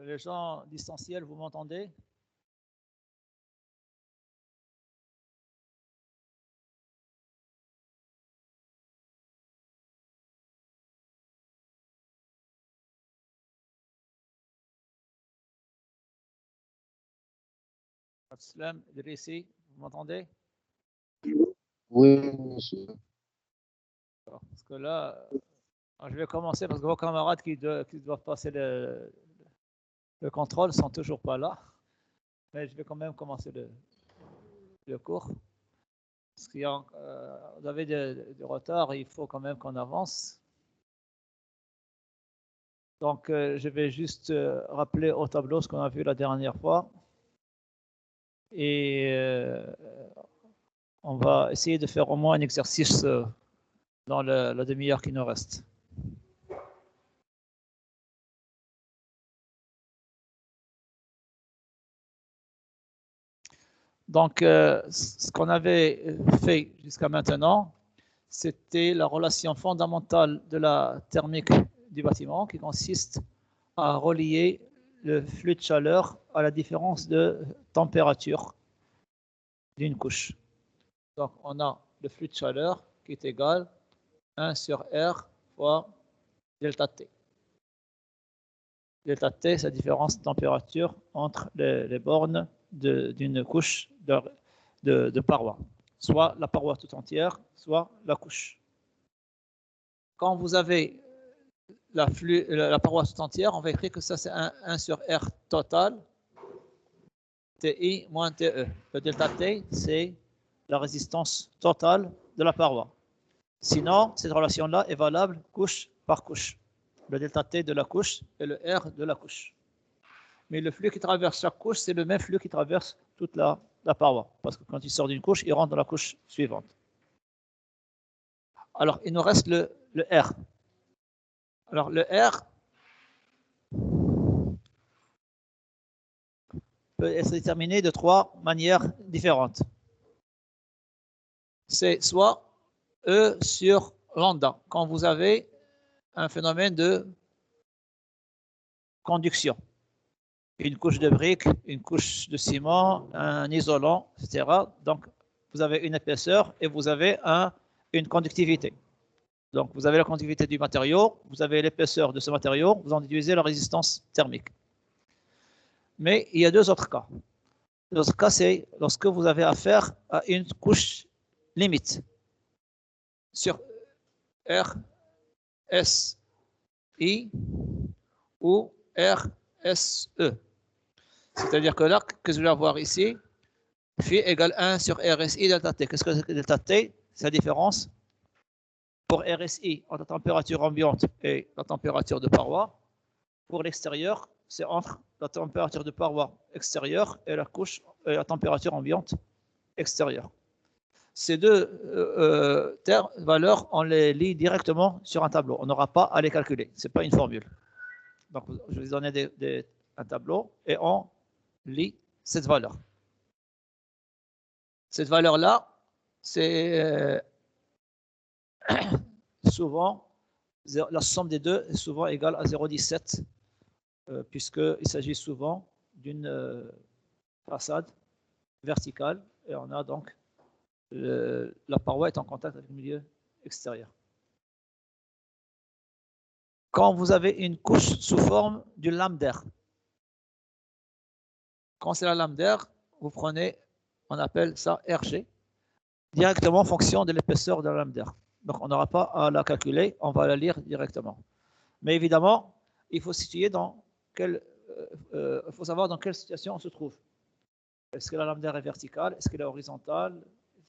Les gens distanciels, vous m'entendez? Abdeslam, Idrissi, vous m'entendez? Oui, monsieur. Parce que là, je vais commencer parce que vos camarades qui doivent passer le contrôle ne sont toujours pas là. Mais je vais quand même commencer le cours. Parce qu'il y a, vous avez du retard, il faut quand même qu'on avance. Donc, je vais juste rappeler au tableau ce qu'on a vu la dernière fois. Et on va essayer de faire au moins un exercice dans la demi-heure qui nous reste. Donc, ce qu'on avait fait jusqu'à maintenant, c'était la relation fondamentale de la thermique du bâtiment qui consiste à relier le flux de chaleur à la différence de température d'une couche. Donc, on a le flux de chaleur qui est égal à 1 sur R fois delta T. Delta T, c'est la différence de température entre les bornes d'une couche de paroi, soit la paroi tout entière, soit la couche. Quand vous avez la paroi tout entière, on va écrire que ça c'est 1 sur R total, TI moins TE. Le delta T, c'est la résistance totale de la paroi. Sinon, cette relation-là est valable couche par couche. Le delta T de la couche et le R de la couche. Mais le flux qui traverse chaque couche, c'est le même flux qui traverse toute la paroi. Parce que quand il sort d'une couche, il rentre dans la couche suivante. Alors, il nous reste le R. Alors, le R peut être déterminé de 3 manières différentes. C'est soit E sur lambda, quand vous avez un phénomène de conduction. Une couche de briques, une couche de ciment, un isolant, etc. Donc, vous avez une épaisseur et vous avez une conductivité. Donc, vous avez la conductivité du matériau, vous avez l'épaisseur de ce matériau, vous en déduisez la résistance thermique. Mais il y a 2 autres cas. L'autre cas, c'est lorsque vous avez affaire à une couche limite sur RSI ou RSE. C'est-à-dire que là, que je vais avoir ici, phi égale 1 sur RSI delta T. Qu'est-ce que c'est que delta T? C'est la différence pour RSI entre la température ambiante et la température de paroi. Pour l'extérieur, c'est entre la température de paroi extérieure et la température ambiante extérieure. Ces deux valeurs, on les lit directement sur un tableau. On n'aura pas à les calculer. Ce n'est pas une formule. Donc, je vais vous donner un tableau et on lit cette valeur. Cette valeur-là, c'est souvent, la somme des deux est souvent égale à 0,17, puisqu'il s'agit souvent d'une façade verticale, et on a donc la paroi est en contact avec le milieu extérieur. Quand vous avez une couche sous forme d'une lame d'air, quand c'est la lame d'air, vous prenez, on appelle ça RG, directement en fonction de l'épaisseur de la lame d'air. Donc on n'aura pas à la calculer, on va la lire directement. Mais évidemment, il faut situer il faut savoir dans quelle situation on se trouve. Est-ce que la lame d'air est verticale? Est-ce qu'elle est horizontale?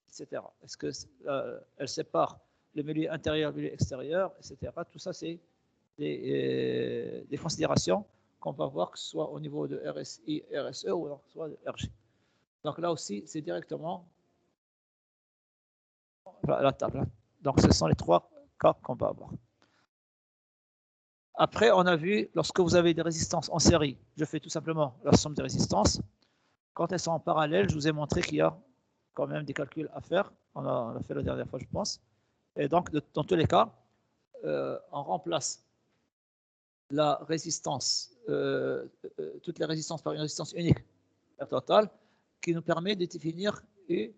Etc. Est-ce qu'elle sépare le milieu intérieur du milieu extérieur? Etc. Tout ça, c'est des considérations qu'on va voir, que ce soit au niveau de RSI, RSE ou soit de RG. Donc là aussi, c'est directement la table. Donc ce sont les 3 cas qu'on va avoir. Après, on a vu, lorsque vous avez des résistances en série, je fais tout simplement la somme des résistances. Quand elles sont en parallèle, je vous ai montré qu'il y a quand même des calculs à faire. On a fait la dernière fois, je pense. Et donc, dans tous les cas, on remplace la résistance toutes les résistances par une résistance unique totale qui nous permet de définir U,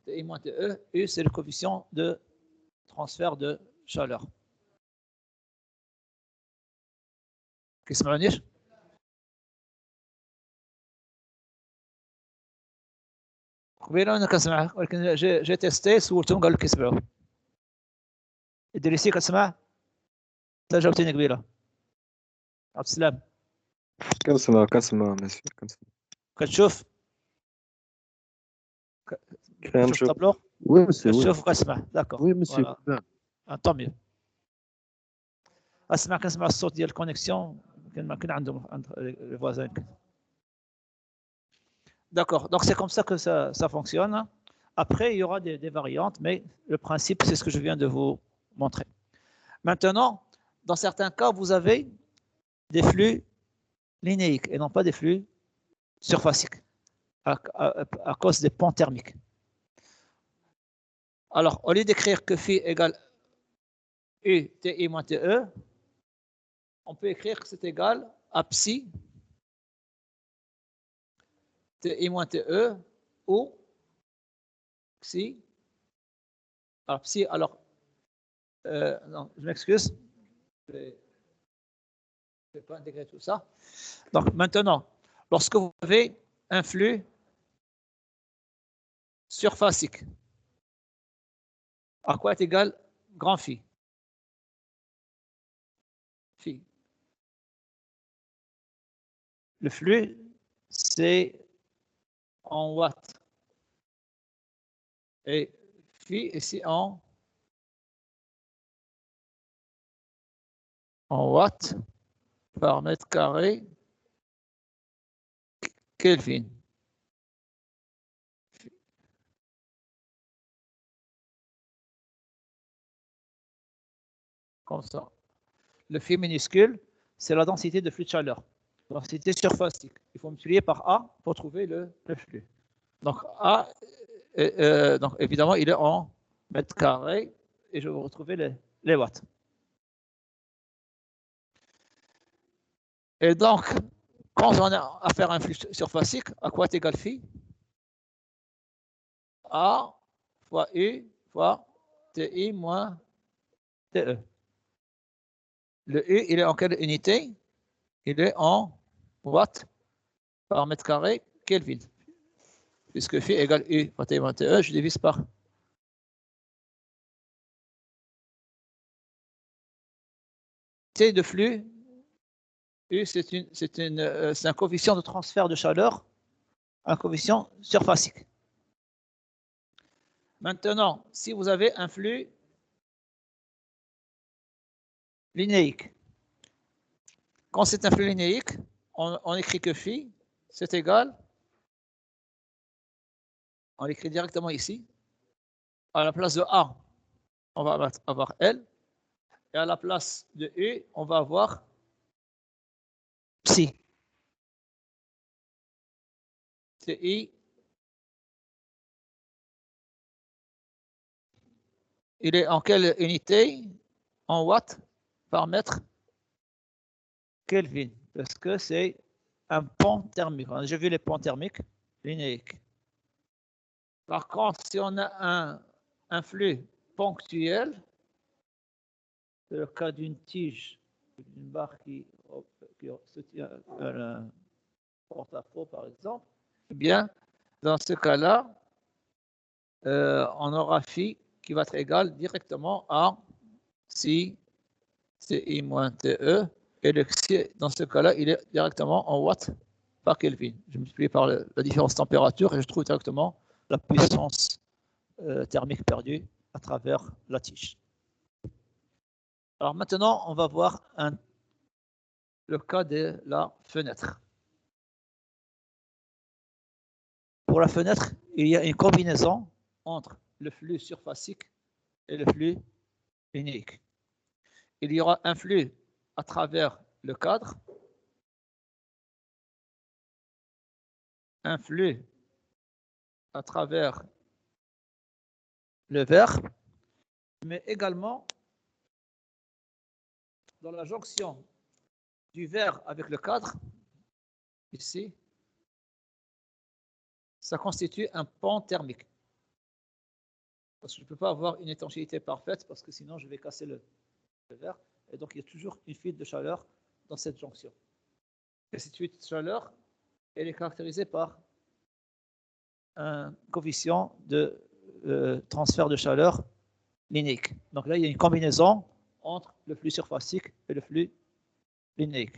TI moins TE. U, c'est le coefficient de transfert de chaleur. كيسمعونيش؟ قبيله انا كنسمع ولكن جي تيستي سولتهم قالوا لك كيسمعوا. ادريسي كتسمع؟ انت جاوبتيني قبيله. عبد السلام كنسمع ماشي كنسمع كتشوف كتشوف كنشوف الطابلو وي مسيو كتشوف وكتسمع داكور وي مسيو فوالا طون ميو اسمع كنسمع الصوت ديال الكونيكسيون كان عندهم عند لي فوازان. D'accord, donc c'est comme ça que ça fonctionne. Après, il y aura des variantes, mais le principe, c'est ce que je viens de vous montrer. Maintenant, dans certains cas, vous avez des flux linéiques et non pas des flux surfaciques à cause des ponts thermiques. Alors, au lieu d'écrire que phi égale U TI moins TE, on peut écrire que c'est égal à psi TI moins TE ou psi. Alors, psi, alors, non, je m'excuse. Je ne vais pas intégrer tout ça. Donc, maintenant, lorsque vous avez un flux surfacique, à quoi est égal grand phi? Phi. Le flux, c'est en watts. Et phi ici en watts par mètre carré Kelvin. Comme ça. Le phi minuscule, c'est la densité de flux de chaleur. Densité surfacique. Il faut multiplier par A pour trouver le flux. Donc A, donc évidemment, il est en mètres carrés et je vais retrouver les watts. Et donc, quand on a affaire à un flux surfacique, à quoi est égal phi? A fois U fois TI moins TE. Le U, il est en quelle unité? Il est en watts par mètre carré Kelvin. Puisque phi égale U fois TI moins TE, je divise par T de flux. U, c'est un coefficient de transfert de chaleur, un coefficient surfacique. Maintenant, si vous avez un flux linéique, quand c'est un flux linéique, on écrit que phi, c'est égal, on l'écrit directement ici, à la place de A, on va avoir L, et à la place de U, on va avoir psi. TI, il est en quelle unité? En watts par mètre Kelvin, parce que c'est un pont thermique. On a déjà vu les ponts thermiques linéiques. Par contre, si on a un flux ponctuel, c'est le cas d'une tige, d'une barre qui se tient à un porte-à-faux, par exemple, eh bien, dans ce cas-là, on aura phi qui va être égal directement à si TI moins TE, et le xi, dans ce cas-là, il est directement en watts par Kelvin. Je multiplie par la différence de température et je trouve directement la puissance thermique perdue à travers la tige. Alors maintenant, on va voir le cas de la fenêtre. Pour la fenêtre, il y a une combinaison entre le flux surfacique et le flux linéique. Il y aura un flux à travers le cadre, un flux à travers le verre, mais également dans la jonction du verre avec le cadre, ici, ça constitue un pont thermique. Parce que je ne peux pas avoir une étanchéité parfaite parce que sinon je vais casser le verre. Et donc il y a toujours une fuite de chaleur dans cette jonction. Et cette fuite de chaleur, elle est caractérisée par un coefficient de transfert de chaleur linéique. Donc là, il y a une combinaison entre le flux surfacique et le flux linéique.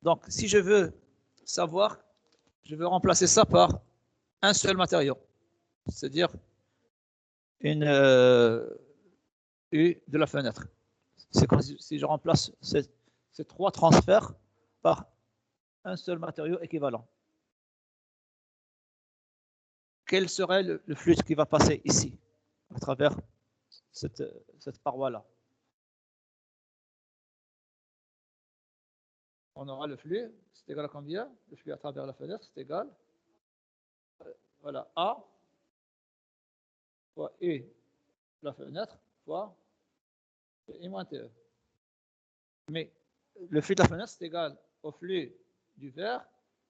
Donc, si je veux savoir, je veux remplacer ça par un seul matériau, c'est-à-dire une U de la fenêtre. C'est comme si je remplace ces trois transferts par un seul matériau équivalent. Quel serait le flux qui va passer ici, à travers cette paroi-là? On aura le flux, c'est égal à combien? Le flux à travers la fenêtre, c'est égal, voilà, A fois U la fenêtre fois I moins TE. Mais le flux de la fenêtre, c'est égal au flux du verre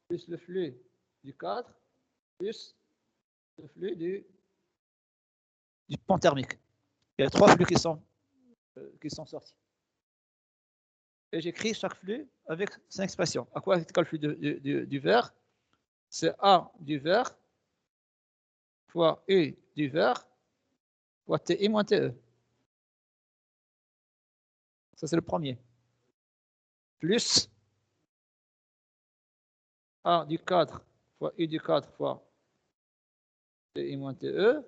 plus le flux du cadre plus le flux du pont thermique. Il y a trois flux qui sont sortis. Et j'écris chaque flux avec son expression. À quoi est le flux du verre? C'est A du verre fois U du verre fois TI moins TE. Ça, c'est le premier. Plus A du cadre fois U du cadre fois TI moins TE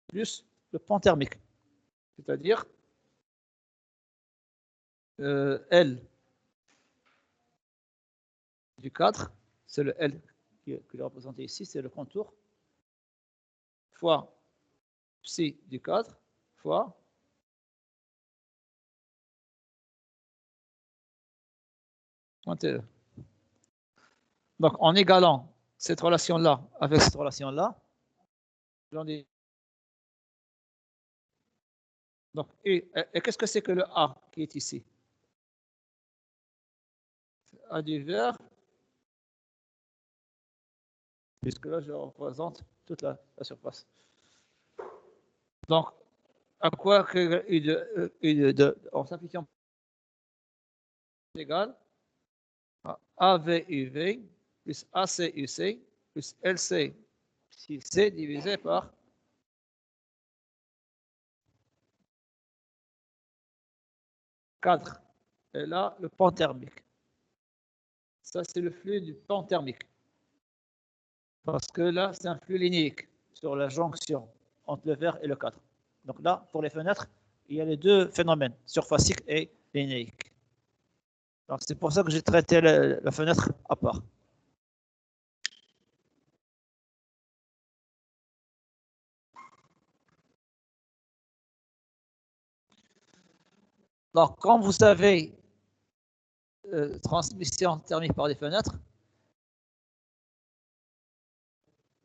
plus le pont thermique. C'est-à-dire L du cadre, c'est le L qui est représenté ici, c'est le contour, fois psi du cadre, fois TE. Donc, en égalant cette relation-là avec cette relation-là, j'en ai. Donc, et qu'est-ce que c'est que le A qui est ici? A du verre, puisque là, je représente toute la surface. Donc, à quoi que en simplifiant égal à AVUV plus ACUC plus LC C divisé par cadre. Et là, le pont thermique. Ça, c'est le flux du pont thermique. Parce que là, c'est un flux linéique sur la jonction entre le verre et le cadre. Donc là, pour les fenêtres, il y a les deux phénomènes, surfacique et linéique. Donc c'est pour ça que j'ai traité la fenêtre à part. Donc quand vous avez transmission thermique par des fenêtres,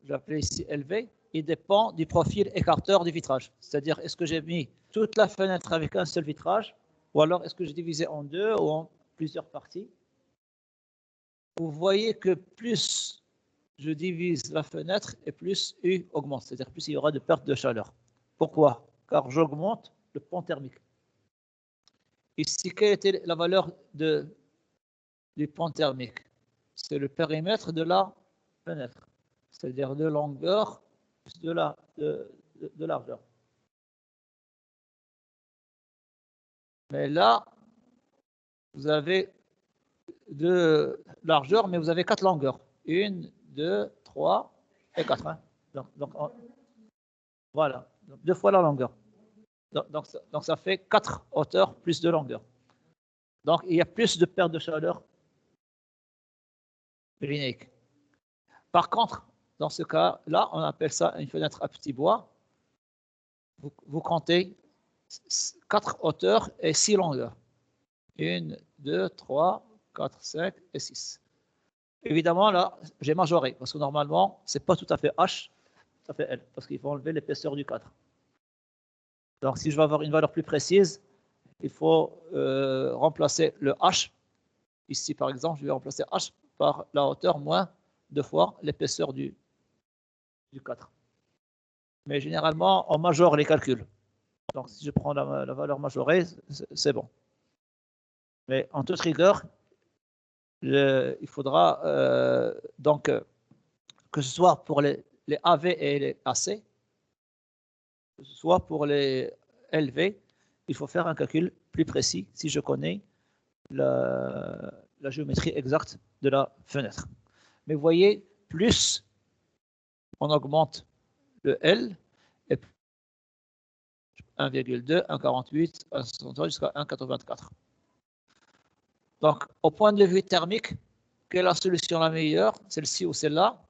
j'appelle ici LV, il dépend du profil écarteur du vitrage. C'est-à-dire, est-ce que j'ai mis toute la fenêtre avec un seul vitrage, ou alors est-ce que j'ai divisé en deux ou en plusieurs parties? Vous voyez que plus je divise la fenêtre et plus U augmente, c'est-à-dire plus il y aura de perte de chaleur. Pourquoi? Car j'augmente le pont thermique. Ici, quelle était la valeur du pont thermique? C'est le périmètre de la fenêtre, c'est-à-dire de longueur plus de largeur. Mais là, vous avez deux largeurs, mais vous avez quatre longueurs. 1, 2, 3 et 4. Hein. Donc, voilà, donc, deux fois la longueur. Donc, ça fait 4 hauteurs plus de longueur. Donc, il y a plus de perte de chaleur linéique. Par contre, dans ce cas-là, on appelle ça une fenêtre à petit bois. Vous comptez 4 hauteurs et 6 longueurs. 1, 2, 3, 4, 5 et 6. Évidemment, là, j'ai majoré, parce que normalement, ce n'est pas tout à fait H, tout à fait L, parce qu'il faut enlever l'épaisseur du cadre. Donc, si je veux avoir une valeur plus précise, il faut remplacer le h. Ici, par exemple, je vais remplacer h par la hauteur moins 2 fois l'épaisseur du 4. Mais généralement, on majore les calculs. Donc, si je prends la valeur majorée, c'est bon. Mais en toute rigueur, il faudra donc que ce soit pour les AV et les AC, que ce soit pour les LV, il faut faire un calcul plus précis si je connais la géométrie exacte de la fenêtre. Mais vous voyez, plus on augmente le L, et 1,2, 1,48, 1,63 jusqu'à 1,84. Donc, au point de vue thermique, quelle est la solution la meilleure? Celle-ci ou celle-là?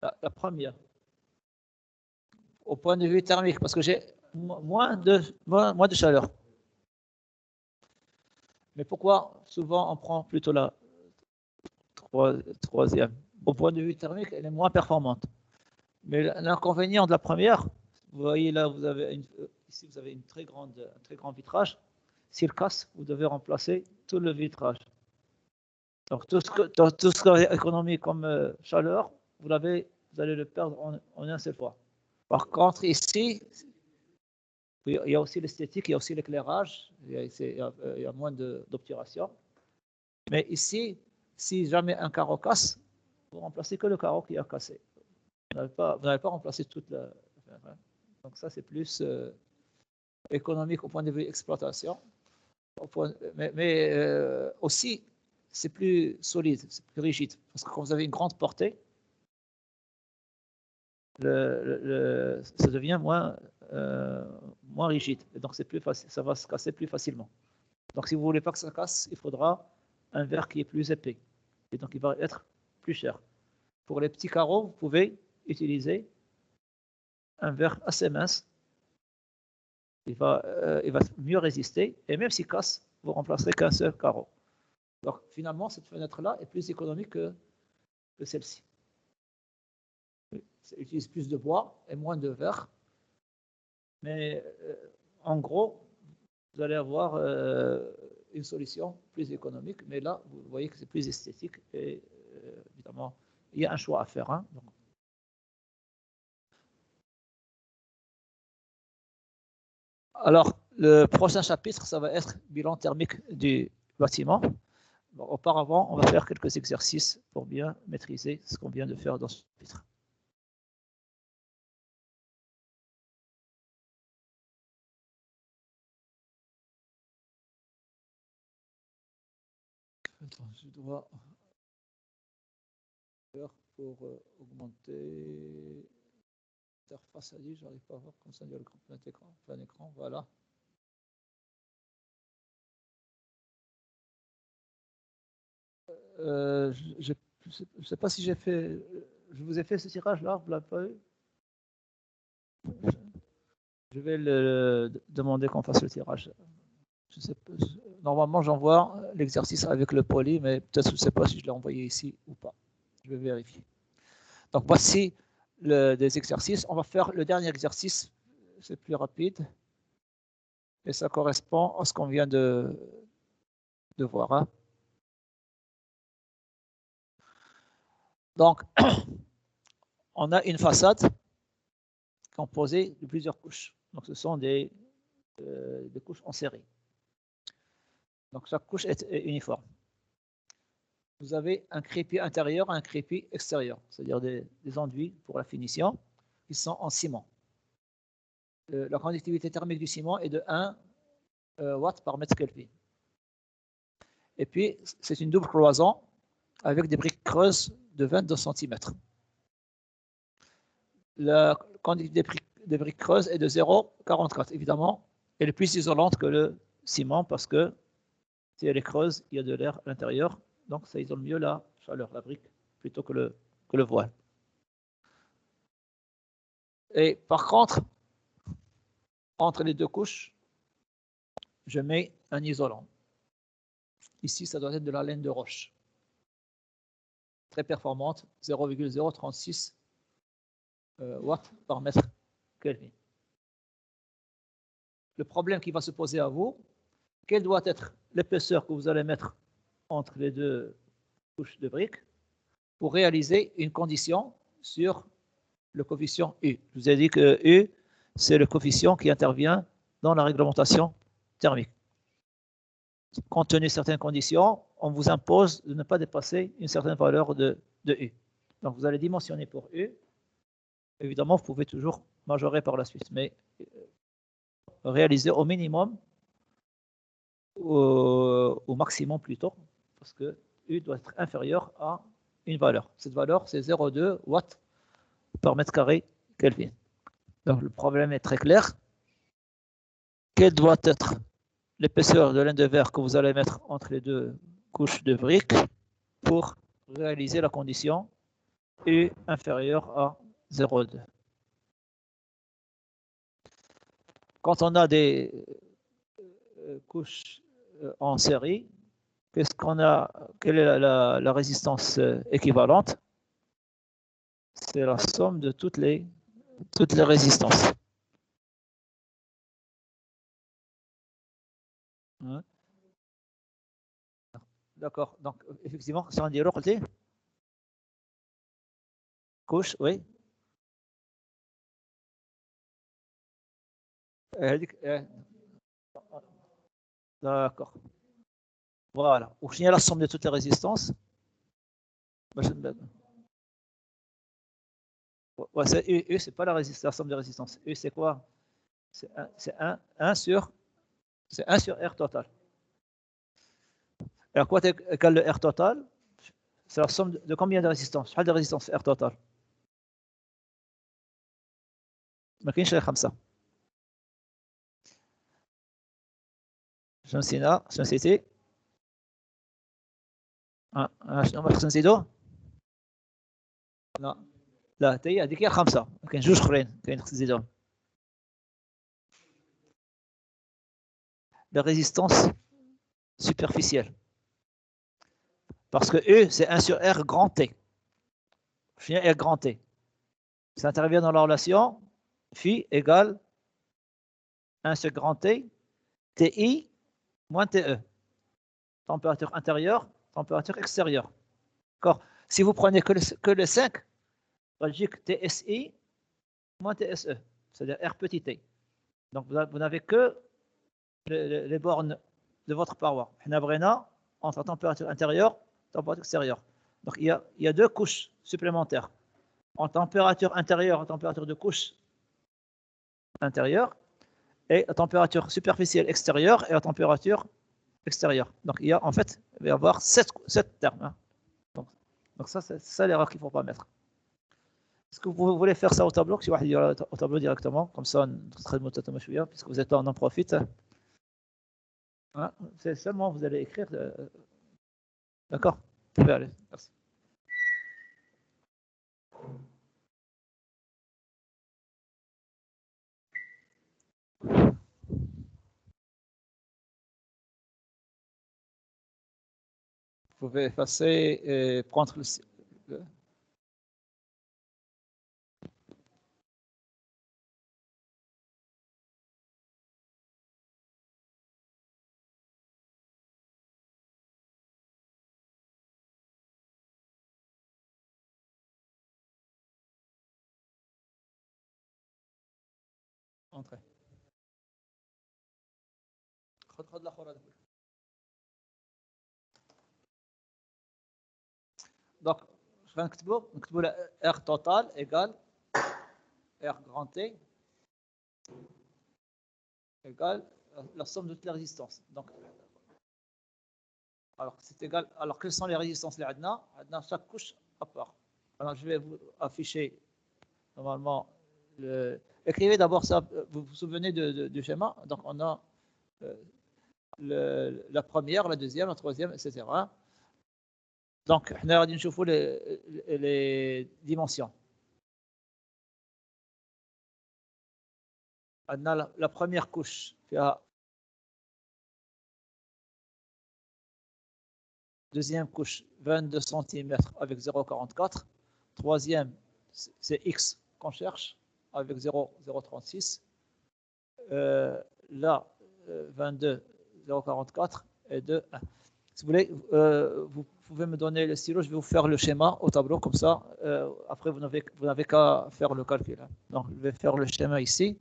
La première. Au point de vue thermique, parce que j'ai moins de chaleur. Mais pourquoi souvent on prend plutôt la troisième? Au point de vue thermique, elle est moins performante. Mais l'inconvénient de la première, vous voyez là, vous avez ici vous avez un très grand vitrage. S'il casse, vous devez remplacer tout le vitrage. Donc tout ce qui est économie comme chaleur, vous allez le perdre en une seule fois. Par contre, ici, il y a aussi l'esthétique, il y a aussi l'éclairage, il y a moins d'obturation. Mais ici, si jamais un carreau casse, vous remplacez que le carreau qui a cassé. Vous n'avez pas remplacé toute la. Donc ça, c'est plus économique au point de vue exploitation. Mais aussi, c'est plus solide, c'est plus rigide. Parce que quand vous avez une grande portée, ça devient moins rigide. Et donc, c'est plus facile, ça va se casser plus facilement. Donc, si vous ne voulez pas que ça casse, il faudra un verre qui est plus épais. Et donc, il va être plus cher. Pour les petits carreaux, vous pouvez utiliser un verre assez mince. Il va mieux résister. Et même s'il casse, vous remplacerez qu'un seul carreau. Donc, finalement, cette fenêtre-là est plus économique que celle-ci. Ça utilise plus de bois et moins de verre. Mais en gros, vous allez avoir une solution plus économique. Mais là, vous voyez que c'est plus esthétique. Et évidemment, il y a un choix à faire. Hein, donc. Alors, le prochain chapitre, ça va être bilan thermique du bâtiment. Bon, auparavant, on va faire quelques exercices pour bien maîtriser ce qu'on vient de faire dans ce chapitre. Attends, je dois faire pour augmenter l'interface. Je n'arrive pas à voir comme ça, il y a le plein écran, voilà. Je ne sais pas si j'ai fait. Je vous ai fait ce tirage-là, vous l'avez pas eu? Je vais demander qu'on fasse le tirage. Je sais pas, normalement, j'envoie l'exercice avec le poly, mais peut-être je ne sais pas si je l'ai envoyé ici ou pas. Je vais vérifier. Donc, voici des exercices. On va faire le dernier exercice. C'est plus rapide. Et ça correspond à ce qu'on vient de voir. Hein. Donc, on a une façade composée de plusieurs couches. Donc, ce sont des couches en série. Donc, chaque couche est uniforme. Vous avez un crépi intérieur et un crépi extérieur, c'est-à-dire des enduits pour la finition qui sont en ciment. La conductivité thermique du ciment est de 1 watt par mètre Kelvin. Et puis, c'est une double cloison avec des briques creuses de 22 cm. La conductivité des briques creuses est de 0,44. Évidemment, elle est plus isolante que le ciment parce que si elle est creuse, il y a de l'air à l'intérieur. Donc, ça isole mieux la chaleur, la brique, plutôt que le voile. Et par contre, entre les deux couches, je mets un isolant. Ici, ça doit être de la laine de roche. Très performante, 0,036 watts par mètre Kelvin. le problème qui va se poser à vous, quelle doit être l'épaisseur que vous allez mettre entre les deux couches de briques pour réaliser une condition sur le coefficient U. Je vous ai dit que U, c'est le coefficient qui intervient dans la réglementation thermique. Compte tenu de certaines conditions, on vous impose de ne pas dépasser une certaine valeur de U. Donc vous allez dimensionner pour U. Évidemment, vous pouvez toujours majorer par la suite, mais réaliser au minimum, au maximum plutôt, parce que U doit être inférieur à une valeur. Cette valeur, c'est 0,2 watts par mètre carré Kelvin. Donc le problème est très clair. Quelle doit être l'épaisseur de laine de verre que vous allez mettre entre les deux couches de briques pour réaliser la condition U inférieure à 0,2. Quand on a des couches en série, qu'est-ce qu'on a? Quelle est la résistance équivalente? C'est la somme de toutes les résistances. Hein? D'accord. Donc, effectivement, si on dit côté, couche, oui. D'accord. Voilà. Ou finir la somme de toutes les résistances. Ouais, U, c'est pas la somme de résistance. U, c'est quoi? C'est 1 sur R total. Et à quoi est égal le R total? C'est la somme de combien de résistances? Quelle de résistance R total? ما كاينش غير 5. شنو نسيتي؟ شنو ما خصنا نزيدو؟ لا حتى هي هذيك هي 5. كاين جوج اخرين كاين خصنا نزيدوهم. La résistance superficielle. Parce que E, c'est 1 sur R grand T. R grand T. Ça intervient dans la relation phi égale 1 sur grand T, TI moins TE. Température intérieure, température extérieure. D'accord. Si vous prenez que le 5, vous allez dire TSI moins TSE, c'est-à-dire R petit t. Donc vous n'avez que les bornes de votre paroi. Entre température intérieure et température extérieure. Donc il y a deux couches supplémentaires. En température intérieure, en température de couche intérieure, et la température superficielle extérieure et la température extérieure. Donc il y a en fait, il va y avoir 7 termes. Hein. Donc ça, c'est ça l'erreur qu'il ne faut pas mettre. Est-ce que vous voulez faire ça au tableau? Si vous au tableau directement, comme ça, puisque vous êtes là, on en profite. Hein, c'est seulement vous allez écrire. D'accord? Je vais aller. Merci. Vous pouvez effacer et prendre le entrez. Donc, je vais écrire R total égale R grand T égale la somme de toutes les résistances. Donc, alors, c'est égal. Alors, quelles sont les résistances? Dans chaque couche à part. Alors, je vais vous afficher normalement. Écrivez d'abord ça. Vous vous souvenez du schéma? Donc, on a la première, la deuxième, la troisième, etc. Donc, on a dit les dimensions. On a la première couche qui a deuxième couche 22 cm avec 0,44. Troisième, c'est X qu'on cherche avec 0,36. là, 22, 0,44 et 2, 1. Si vous voulez, vous pouvez me donner le stylo, je vais vous faire le schéma au tableau, comme ça, après vous n'avez qu'à faire le calcul. Donc, je vais faire le schéma ici.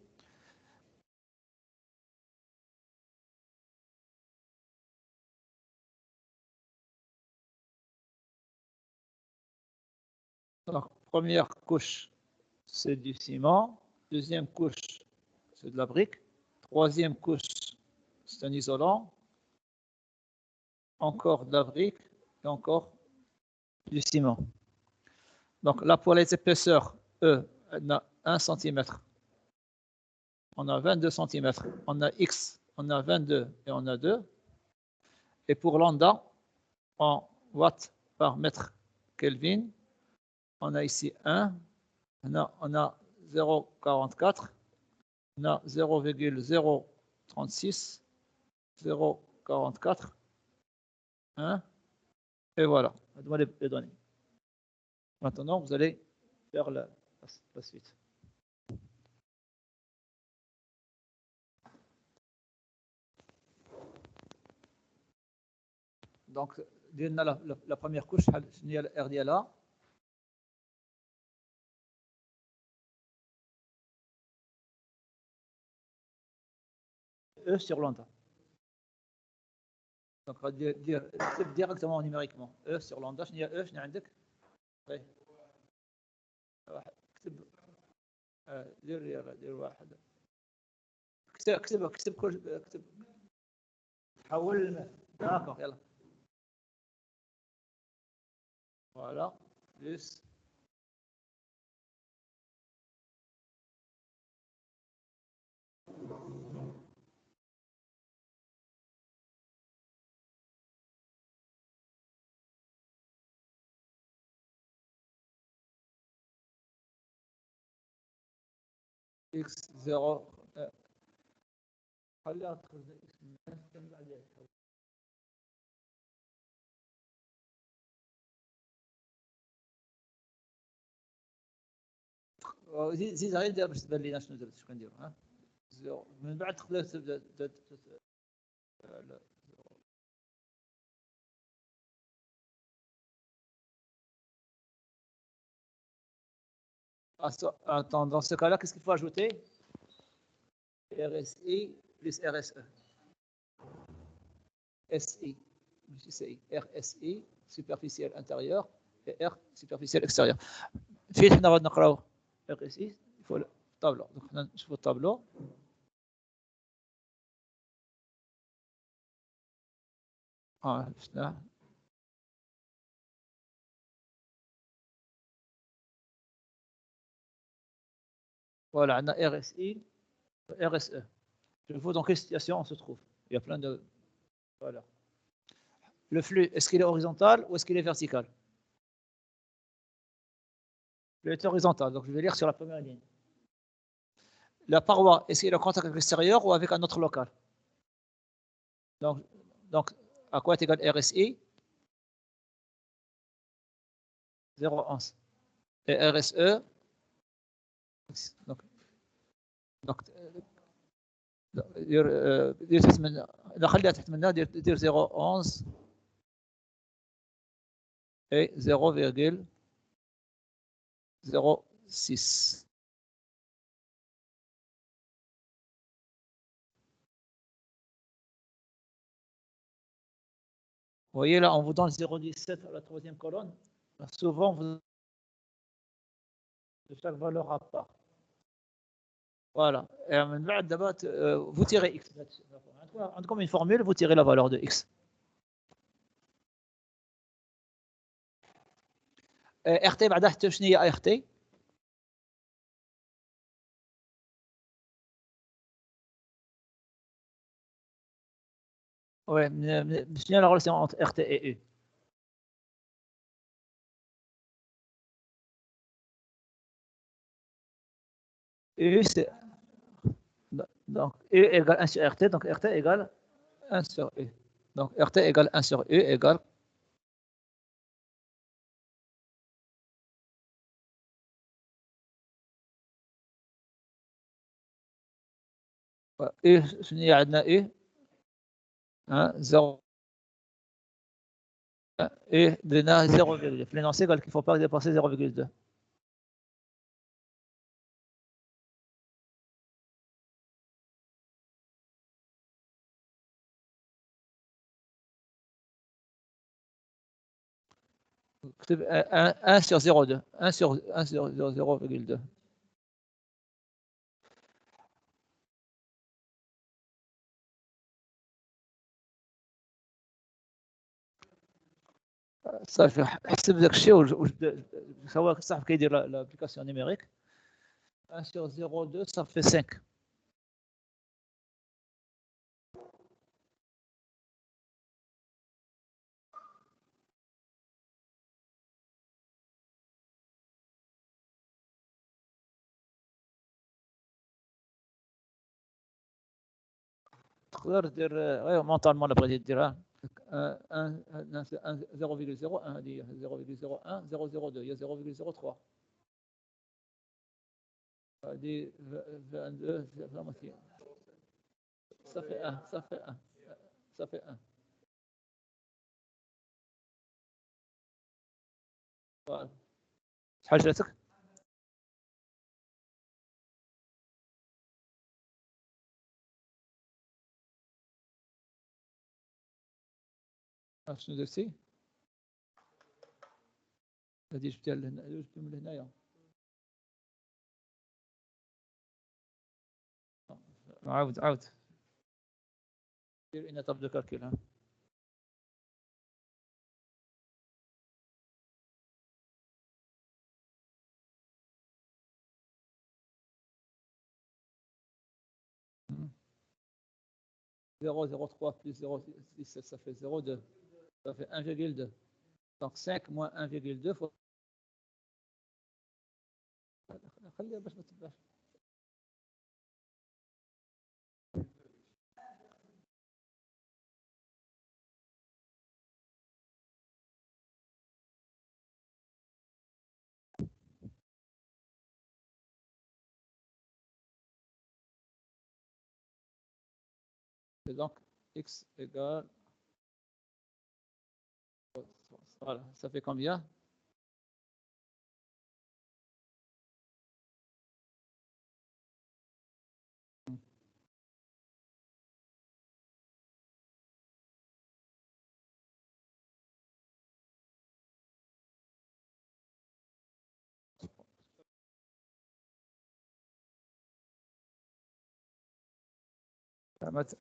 Donc, première couche, c'est du ciment. Deuxième couche, c'est de la brique. Troisième couche, c'est un isolant. Encore de la brique et encore du ciment. Donc là, pour les épaisseurs, E, on a 1 cm. On a 22 cm. On a X, on a 22 et on a 2. Et pour lambda, en watts par mètre Kelvin, on a ici 1, on a 0,44, on a 0,036, 0,44, 1, et voilà, les données. Maintenant, vous allez faire la suite. Donc, la première couche, c'est R ديالها. E sur lambda. Donc, اكتب directement numériquement. E sur lambda, شنو هي E؟ شنو عندك؟ طيب. اكتب دير واحد. اكتب كل اكتب. حول داكور يلا. Voilà. Plus. X0. خليها تخرج زيد غير دير باش تبان لينا شنو درت شنو كنديروا ها زيرو من بعد تقدر تبدا Attends, dans ce cas-là, qu'est-ce qu'il faut ajouter? RSI plus RSE. SI, RSI, superficielle intérieure, et R, superficielle extérieure. فين حنا غادي نقراو RSI, il faut le tableau. Donc, حنا نشوفوا الطابلو. شفنا. Voilà, on a RSI, RSE. Je vois dans quelle situation on se trouve. Il y a plein de... Voilà. Le flux, est-ce qu'il est horizontal ou est-ce qu'il est vertical? Il est horizontal, donc je vais lire sur la première ligne. La paroi, est-ce qu'il est en contact avec l'extérieur ou avec un autre local? Donc, à quoi est égal RSI? 0,11. Et RSE, donc دير تحت من خليها تحت منها دير 0,11 et 0,06. Vous voyez là, on vous donne 0,17 à la troisième colonne. Souvent, vous de chaque valeur à part. Voilà. Et d'abord, vous tirez x. Comme une formule, vous tirez la valeur de x. RT بعدها حتى شنو هي RT؟ Ouais, شنو هي la relation entre RT et U? U, c'est donc U égale 1 sur RT, donc RT égale 1 sur U. Donc RT égale 1 sur U égale. ايه شنو هي عندنا ايه 0 ايه درنا 0,2 في لينونسي قال qu'il faut pas dépasser 0,2 اكتب 1 sur 0,2 1 sur 0,2 صافي حسب داك الشيء سواء صاحب كيدير لابليكاسيون نيميريك 1 sur 0,2 ça fait 5 تقدر دير مونطالمون لا بغيتي ديرها 0,01 هذه 0,01 0,02 هي 0,03 هذه 22 ça fait 1 ça fait 1 ça fait 1 voilà شحال جاتك شنو درتي هذه جبتها لهنا جبتها من هنايا عاود دير ان طاب دو كالكول ها 0,03 plus 0,17 ça fait 0,2 ça fait 1,2 donc 5 moins 1,2 faut خليها باش ما تبقاش et donc x égale voilà ça fait combien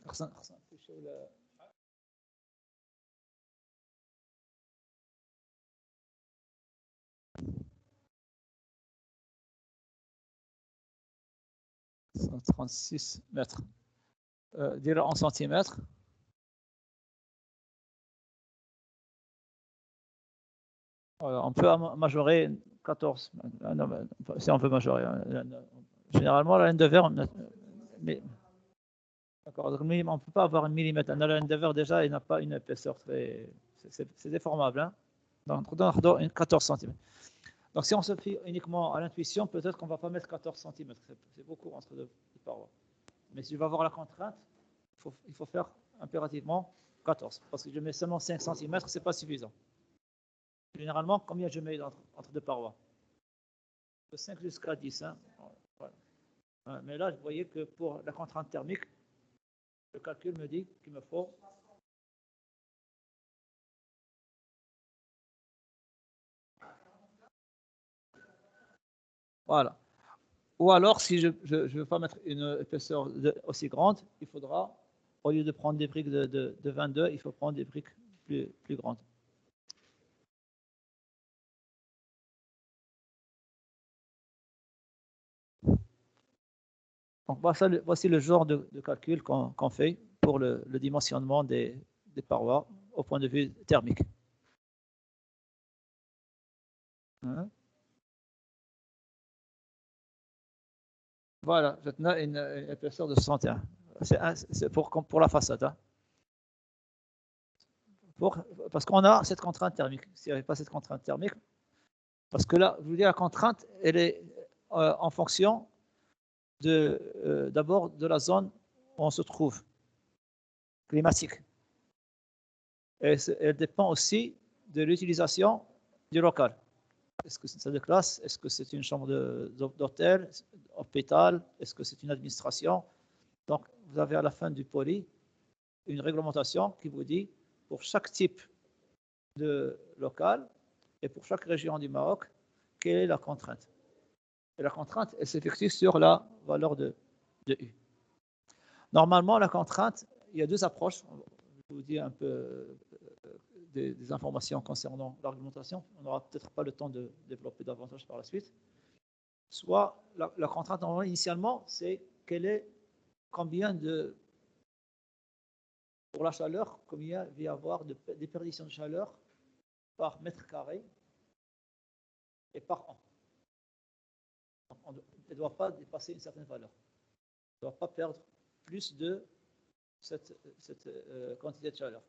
خصنا نمشيو ل 136 mètres ديرها en centimètres voilà, on peut majorer 14 si on veut majorer généralement la laine de verre mais d'accord, donc on ne peut pas avoir un millimètre. La laine de verre, déjà, il n'a pas une épaisseur très. C'est déformable. Hein? Donc, on a 14 cm. Donc, si on se fie uniquement à l'intuition, peut-être qu'on ne va pas mettre 14 cm. C'est beaucoup entre deux parois. Mais si je veux avoir la contrainte, il faut faire impérativement 14. Parce que je mets seulement 5 cm, ce n'est pas suffisant. Généralement, combien je mets entre deux parois? De 5 jusqu'à 10. Hein? Voilà. Mais là, vous voyez que pour la contrainte thermique, le calcul me dit qu'il me faut voilà. Ou alors, si je ne veux pas mettre une épaisseur aussi grande, il faudra, au lieu de prendre des briques de 22, il faut prendre des briques plus grandes. Donc, voici le genre de calcul qu'on fait pour le dimensionnement des parois au point de vue thermique. Hein? Voilà, maintenant une épaisseur de 61. C'est pour la façade. Hein? Parce qu'on a cette contrainte thermique. S'il n'y avait pas cette contrainte thermique, parce que là, je vous dis, la contrainte, elle est en fonction d'abord de la zone où où on se trouve, climatique. Et elle dépend aussi de l'utilisation du local. Est-ce que c'est une salle de classe? Est-ce que c'est une chambre d'hôtel, hôpital? Est-ce que c'est une administration? Donc, vous avez à la fin du poly une réglementation qui vous dit pour chaque type de local et pour chaque région du Maroc, quelle est la contrainte. Et la contrainte, elle s'effectue sur la valeur de U. Normalement, la contrainte, il y a deux approches. Je vous dis un peu des informations concernant l'argumentation. On n'aura peut-être pas le temps de développer davantage par la suite. Soit la contrainte initialement, c'est combien de pour la chaleur, combien il va y avoir de déperdition de chaleur par mètre carré et par an. Elle ne doit pas dépasser une certaine valeur. On ne doit pas perdre plus de cette quantité de chaleur.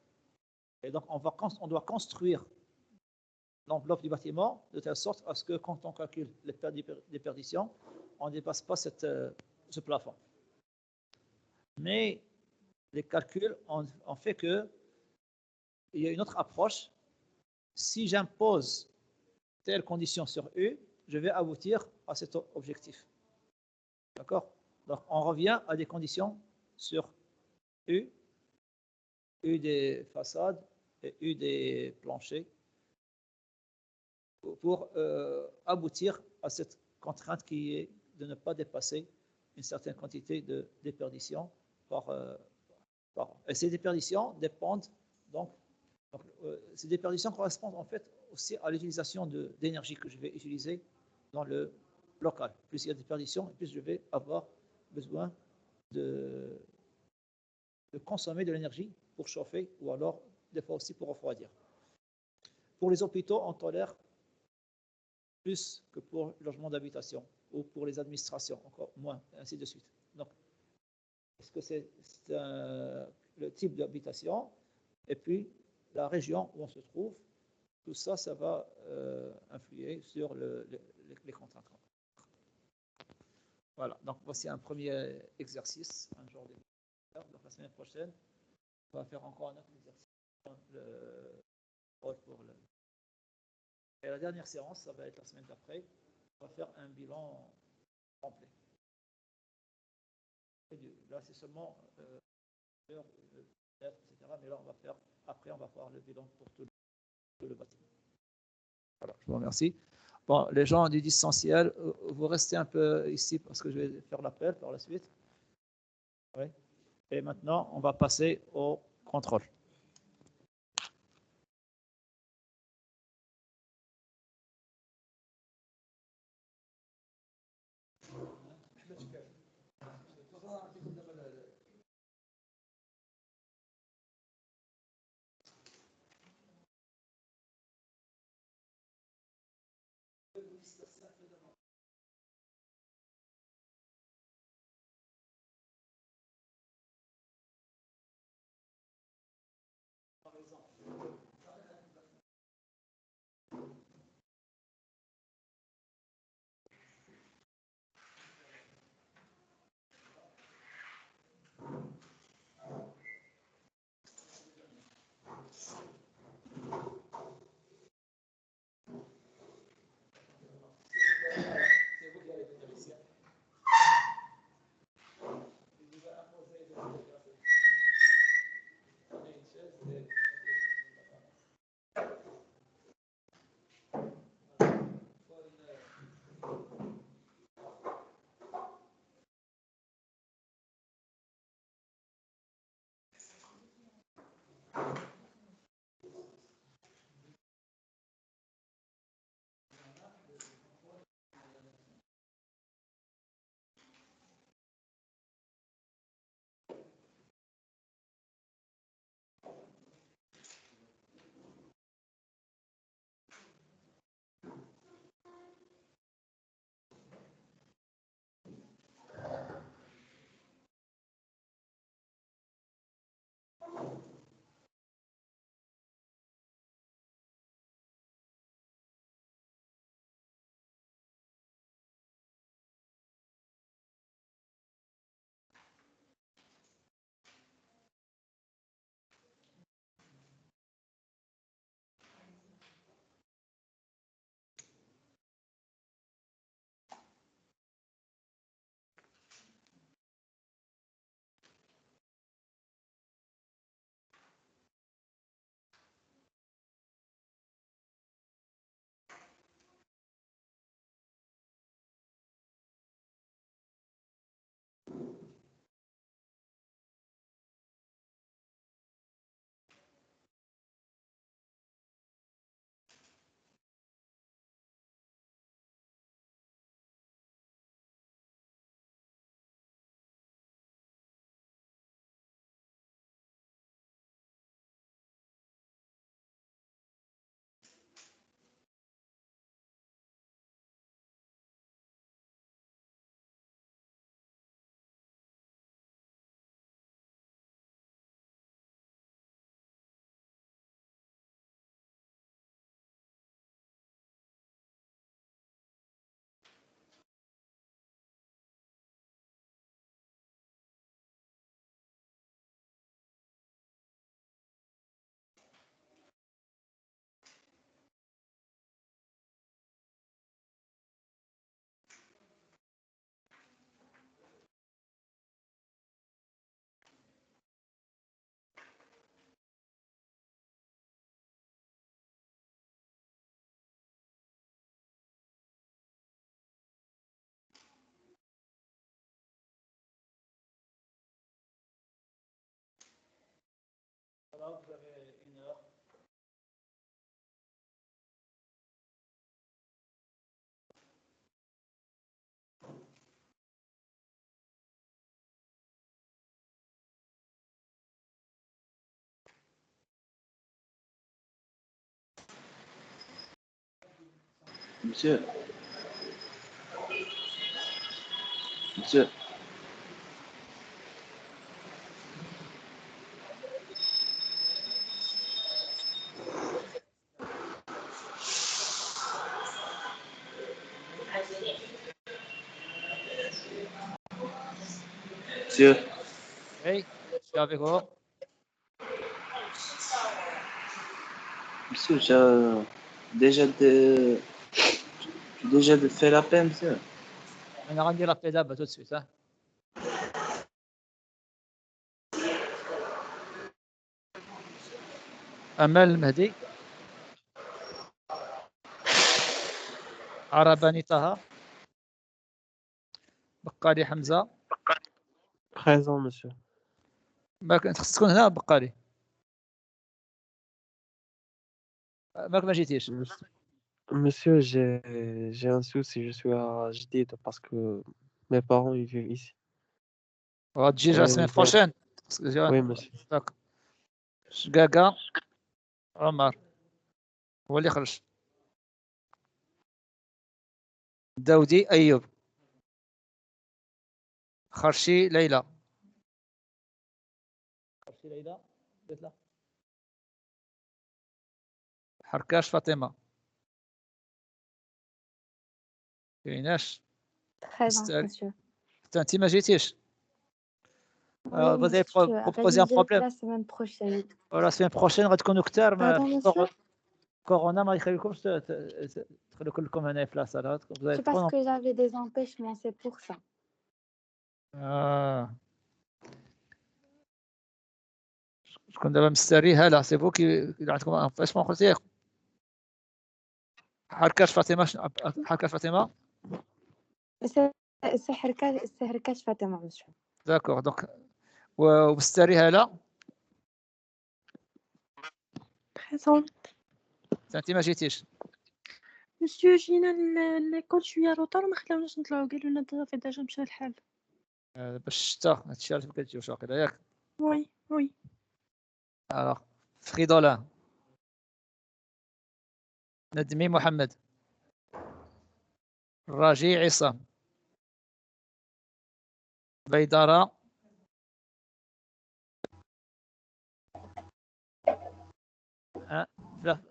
Et donc, on doit construire l'enveloppe du bâtiment de telle sorte à ce que quand on calcule les déperditions, on ne dépasse pas ce plafond. Mais les calculs ont fait qu'il y a une autre approche. Si j'impose telle condition sur U, je vais aboutir à cet objectif. D'accord? Donc, on revient à des conditions sur U des façades et U des planchers pour aboutir à cette contrainte qui est de ne pas dépasser une certaine quantité de déperdition par an. Et ces déperditions dépendent ces déperditions correspondent en fait aussi à l'utilisation d'énergie que je vais utiliser dans le local. Plus il y a de déperditions, plus je vais avoir besoin de consommer de l'énergie pour chauffer ou alors des fois aussi pour refroidir. Pour les hôpitaux, on tolère plus que pour le logement d'habitation ou pour les administrations, encore moins, et ainsi de suite. Donc, est-ce que c'est le type d'habitation et puis la région où on se trouve, tout ça, ça va influer sur les contraintes. Voilà, donc voici un premier exercice, un jour de donc la semaine prochaine, on va faire encore un autre exercice et la dernière séance, ça va être la semaine d'après, on va faire un bilan complet. Là, c'est seulement heure, etc. Mais là, après, on va faire le bilan pour tout le bâtiment. Voilà, je vous remercie. Bon, les gens du distanciel, vous restez un peu ici parce que je vais faire l'appel par la suite. Oui. Et maintenant, on va passer au contrôle. Monsieur. Monsieur. Monsieur. Oui, je suis avec vous. Monsieur, j'ai déjà fait la peine, monsieur. On a rendu la pédale tout de suite. Hein. أمل المهدي عرباني طه بقالي حمزة Présent, monsieur. ماك خصك تكون هنا بقالي ماك ما جيتيش. Monsieur, j'ai un souci, je suis à Jdid parce que mes parents ils vivent ici. غتجي la semaine Ouais. prochaine. Oui, monsieur. داك شقاقة عمر هو اللي خرج داودي أيوب خرشي ليلى قلت له حركاش فاطمة كايناش Présent, monsieur. انت ما جيتيش. Oui, vous avez proposé un problème la semaine prochaine. la semaine prochaine غتكونوا كثار Pardon, monsieur. كورونا ما يخليكمش تدخلوا كلكم هنا في لاصال. C'est parce que j'avais des empêchements, c'est pour ça. شكون دابا مستري هلا سي فو كي عندكم امبيشمون قلت ياك حركاش فاطمه حركاش فاطمه C'est Herkash Fatima, monsieur. داكوغ دونك ومستري هلا Présente. انت ما جيتيش. Monsieur, جينا ليكول شوية روطار وما خلاوناش نطلعو قالوا لنا صافي ديجا مشى الحال. باش الشتا هادشي علاش ما كتجيوش واقيلا ياك. وي وي. الوغ فريدولان ندمي محمد راجي عصام بيدارة لا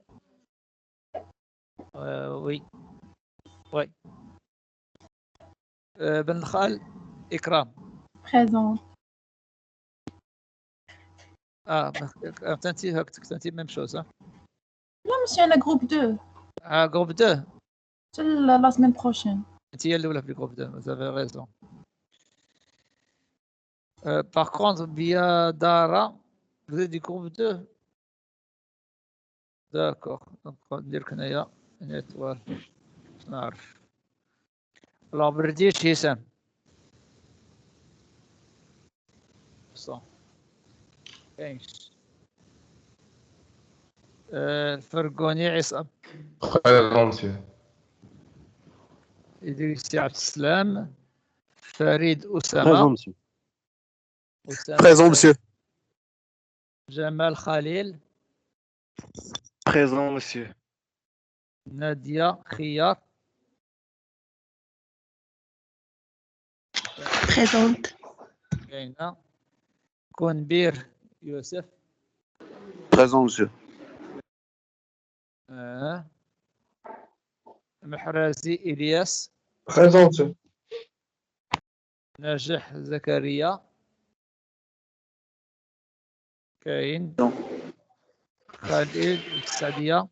وي وي بن الخال إكرام. Présente. تنتي ميم شوز. Non, monsieur, la groupe 2. جروب 2 C'est la semaine prochaine. انت هي الاولى في جروب 2 vous avez raison. par contre بيدارة vous êtes du groupe 2. d'accord donc ندير لك هنايا نيتوال باش نعرف. لا برديش هشام صح كاينش. الفرقوني عصام Présent, monsieur. إدريسي عبد السلام فريد Présent, أسامة monsieur. Présent, monsieur. جمال خليل Présent, monsieur. نادية خيار Présente. كاينة كونبير يوسف Présent, monsieur. محرازي إلياس Présent, monsieur. ناجح زكريا كاين خالد السعدية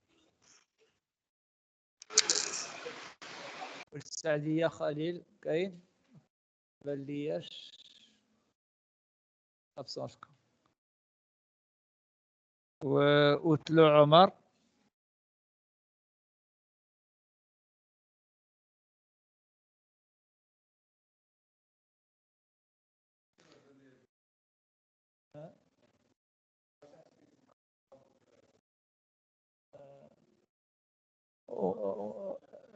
والسعدية خليل كاين بلياش أبسون وأتلو عمر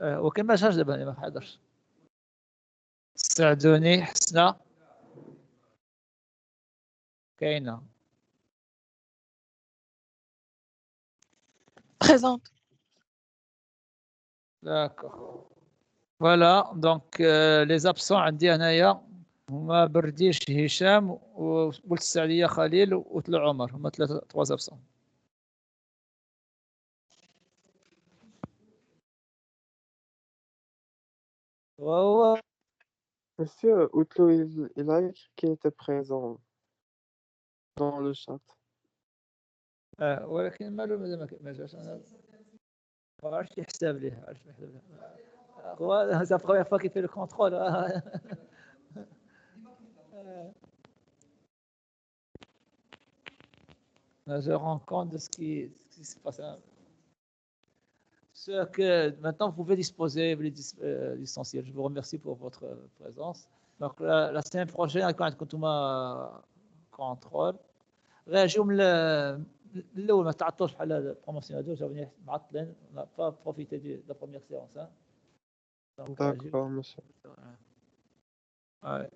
وكان ما شاش دابا ما حضرش. سعدوني حسنة كاينة. Présente. D'accord. Voilà, donc les absents عندي هنايا هما برديش هشام والسعدية خليل وطلع عمر هما trois absents. وهو Monsieur Outlo, il a écrit qu'il était présent dans le chat. ولكن مالو ما جاش انا ما عرفتش يحسب ليه عرفت يحسب ليه هو c'est la première fois qu'il fait le contrôle. Je rends compte de ce qui se passe. Ce que maintenant vous pouvez disposer l'essentiel. Je vous remercie pour votre présence. Donc la semaine prochaine quand كنتم contrôle réagيو من الاول ما تعطوش بحال هذا البروموسيون هذو جاوني معطلين ما با بروفيتي دو لا بروميير سيونس. D'accord, monsieur. Ouais.